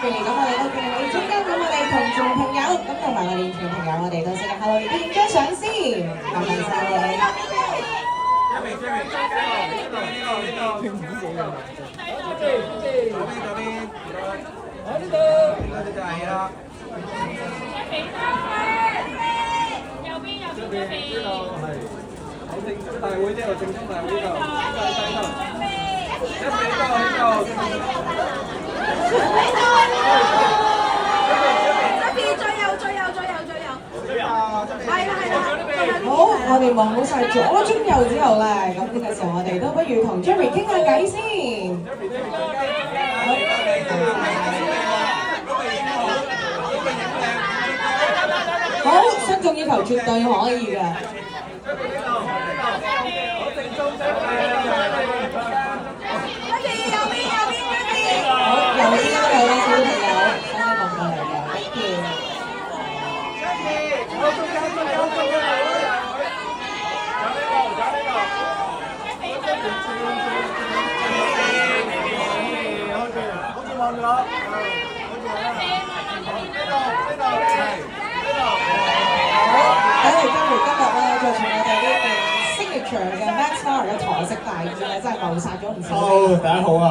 咁我哋都見到中間咁我哋同眾朋友，咁同埋我哋現場朋友，我哋都識得 hello， 亦都影張相先，麻煩晒你。正宗大會即係正宗大會呢度，好，我哋望好晒左中右之後咧，咁呢個時候我哋都不如同 Jerry 傾下偈先。好，身眾要求絕對可以嘅。好，右邊都有啦，小朋友，幫你望過嚟嘅，thank you。好似望住我，睇嚟今日咧，着住我哋呢件 signature 嘅 Max Star 嘅台式大衣咧，真係謀殺咗唔少。大家好啊！